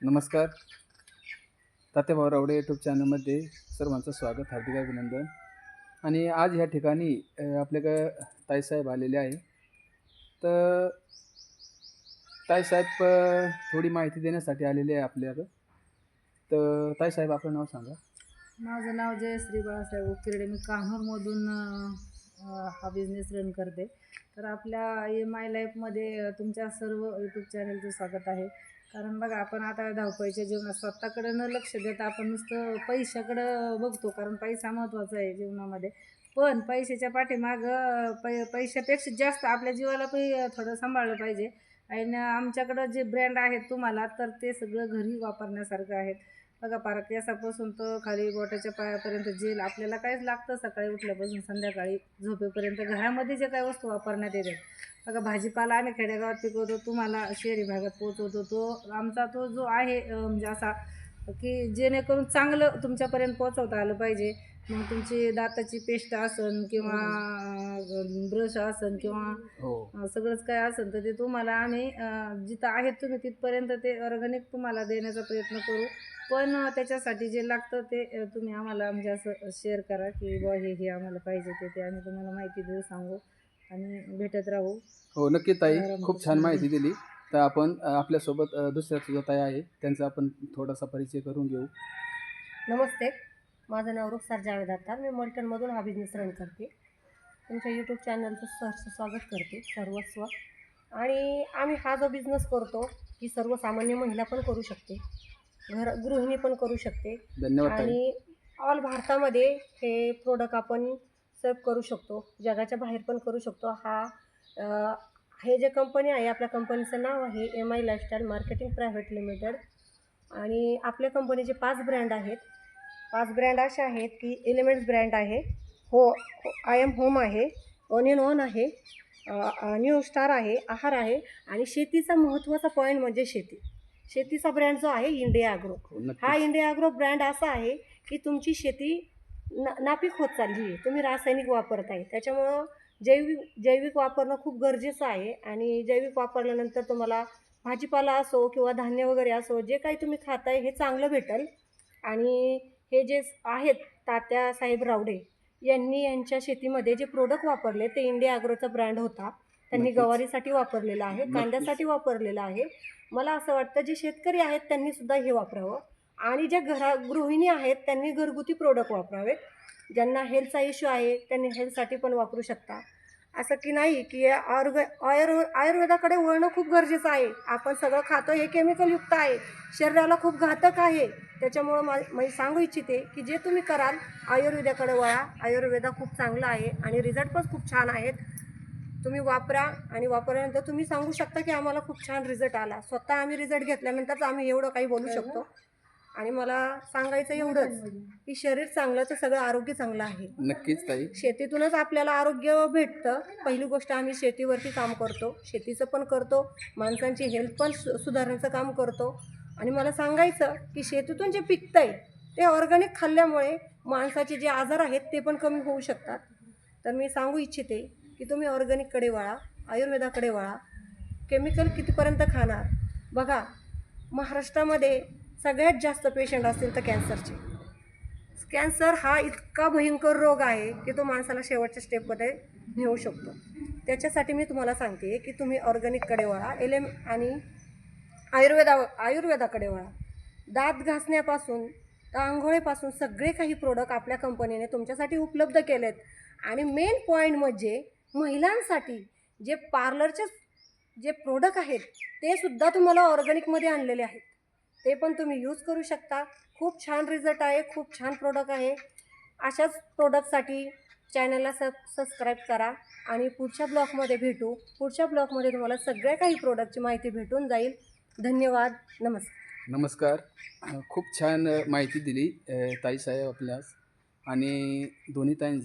नमस्कार. तात्याभाऊ रावडे यूट्यूब चॅनलमध्ये सर्वांचं स्वागत, हार्दिक अभिनंदन. आणि आज ह्या ठिकाणी आपल्याकडं ताईसाहेब आलेले आहे. तर ताईसाहेब थोडी माहिती देण्यासाठी आलेले आहे आपल्याकडं. तर ताईसाहेब आपलं नाव सांगा. माझं नाव जयश्री बाळासाहेब उकिरडे. मी कान्होरमधून हा बिझनेस रन करते. तर आपल्या EMI लाईफमध्ये तुमच्या सर्व यूट्यूब चॅनलचं स्वागत आहे. कारण बघा, आपण आता धावपळीच्या जीवनात स्वतःकडं न लक्ष देता आपण नुसतं पैशाकडं बघतो, कारण पैसा महत्त्वाचा आहे जीवनामध्ये. पण पैशाच्या पाठीमागं पैशापेक्षा जास्त आपल्या जीवाला पण थोडं सांभाळलं पाहिजे. आणि आमच्याकडं जे ब्रँड आहेत तुम्हाला, तर ते सगळं घरी वापरण्यासारखं आहेत. बघा, पार केसापासून तर खाली बोटाच्या पायापर्यंत जेल आपल्याला काहीच लागतं. सकाळी उठल्यापासून संध्याकाळी झोपेपर्यंत घरामध्ये जे काही वस्तू वापरण्यात येतात. बघा, भाजीपाला आम्ही खेडेगावात पिकवतो, तुम्हाला शहरी भागात पोचवतो. तो आमचा तो जो आहे म्हणजे असा की जेणेकरून चांगलं तुमच्यापर्यंत पोचवता आलं पाहिजे. मग तुमची दाताची पेस्ट असन किंवा ब्रश असन किंवा सगळंच काय असेल, तर ते तुम्हाला आम्ही जिथं आहेत तुम्ही तिथपर्यंत ते ऑर्गॅनिक तुम्हाला देण्याचा प्रयत्न करू. पण त्याच्यासाठी जे लागतं ते तुम्ही आम्हाला म्हणजे असं शेअर करा की बुवा हे आम्हाला पाहिजे, ते आम्ही तुम्हाला माहिती देऊ, सांगू आणि भेटत राहू. हो, नक्की ताई, खूप छान माहिती दिली. तर आपण आपल्यासोबत दुसऱ्या सुद्धा ताई आहे, त्यांचा आपण थोडासा परिचय करून घेऊ. नमस्ते, माझं नाव रुखसार जावेद अत्तार. मी मलटणमधून हा बिझनेस रन करते. तुमच्या यूट्यूब चॅनलचं सहर्ष स्वागत करते सर्वस्व. आणि आम्ही हा जो बिझनेस करतो ही सर्वसामान्य महिला पण करू शकते, गृहिणी पण करू शकते. धन्यवाद ताई. आणि ऑल भारतामध्ये हे प्रोडक्ट आपण सर्व करू शकतो, जगाच्या बाहेर पण करू शकतो. हे जे कंपनी आहे, आपल्या कंपनीचं नाव आहे EMI lifestyle marketing private limited. आणि आपल्या कंपनीचे 5 ब्रँड आहेत. 5 ब्रँड असे आहेत की एलिमेंट्स ब्रँड आहे, आय एम होम आहे, ऑन इन ऑन आहे, न्यू स्टार आहे, आहार आहे. आणि शेतीचा महत्त्वाचा पॉईंट म्हणजे शेतीचा ब्रँड जो आहे इंडिया ॲग्रो. हा इंडिया ॲग्रो ब्रँड असा आहे की तुमची शेती नापीक होत चालली आहे, तुम्ही रासायनिक वापरताय. त्याच्यामुळं जैविक वापरणं खूप गरजेचं आहे. आणि जैविक वापरल्यानंतर तुम्हाला भाजीपाला असो किंवा धान्य वगैरे असो, जे काही तुम्ही खाताय हे चांगलं भेटेल. आणि हे जे आहेत तात्यासाहेब रावडे यांनी यांच्या शेतीमध्ये जे प्रोडक्ट वापरले ते इंडिया ॲग्रोचा ब्रँड होता. त्यांनी गवारीसाठी वापरलेला आहे, कांद्यासाठी वापरलेला आहे. मला असं वाटतं जे शेतकरी आहेत त्यांनीसुद्धा हे वापरावं. आणि ज्या गृहिणी आहेत त्यांनी घरगुती प्रोडक्ट वापरावेत. ज्यांना हेल्थचा इश्यू आहे त्यांनी हेल्थसाठी पण वापरू शकता. असं की नाही की आयुर्वेदाकडे वळणं खूप गरजेचं आहे. आपण सगळं खातो हे केमिकलयुक्त आहे, शरीराला खूप घातक आहे. त्याच्यामुळं मी सांगू इच्छिते की जे तुम्ही कराल आयुर्वेदाकडे वळा. आयुर्वेदा खूप चांगला आहे आणि रिझल्ट पण खूप छान आहेत. तुम्ही वापरा आणि वापरल्यानंतर तुम्ही सांगू शकता की आम्हाला खूप छान रिझल्ट आला. स्वतः आम्ही रिझल्ट घेतल्यानंतरच आम्ही एवढं काही बोलू शकतो. आणि मला सांगायचं एवढंच की शरीर चांगलं तर सगळं आरोग्य चांगलं आहे. नक्कीच ताई. शेतीतूनच आपल्याला आरोग्य भेटतं. पहिली गोष्ट आम्ही शेतीवरती काम करतो, शेतीचं पण करतो, माणसांची हेल्थ पण सुधारण्याचं काम करतो. आणि मला सांगायचं की शेतीतून जे पिकतं आहे ते ऑर्गॅनिक खाल्ल्यामुळे माणसाचे जे आजार आहेत ते पण कमी होऊ शकतात. तर मी सांगू इच्छिते की तुम्ही ऑर्गॅनिककडे वळा, आयुर्वेदाकडे वळा. केमिकल कितीपर्यंत खाणार? बघा, महाराष्ट्रामध्ये सगळ्यात जास्त पेशंट असतील तर कॅन्सरचे. कॅन्सर हा इतका भयंकर रोग आहे की तो माणसाला शेवटच्या स्टेपमध्ये नेऊ शकतो. त्याच्यासाठी मी तुम्हाला सांगते की तुम्ही ऑर्गॅनिककडे वळा आणि आयुर्वेदाकडे वळा. दात घासण्यापासून तर आंघोळीपासून सगळे काही प्रोडक्ट आपल्या कंपनीने तुमच्यासाठी उपलब्ध केलेत. आणि मेन पॉईंट म्हणजे महिलांसाठी जे पार्लरचे जे प्रोडक्ट आहेत ते सुद्धा तुम्हाला ऑर्गॅनिकमध्ये आणलेले आहेत. ते पण तुम्ही यूज करू शकता. खूप छान रिझल्ट आहे, खूप छान प्रोडक्ट आहे. अशाच प्रोडक्टसाठी चॅनलला सबस्क्राईब करा. आणि पुढच्या ब्लॉगमध्ये भेटू. पुढच्या ब्लॉगमध्ये तुम्हाला सगळ्या काही प्रोडक्टची माहिती भेटून जाईल. धन्यवाद. नमस्कार. खूप छान माहिती दिली ताईसाहेब आपल्यास. आणि दोन्ही ताईंचं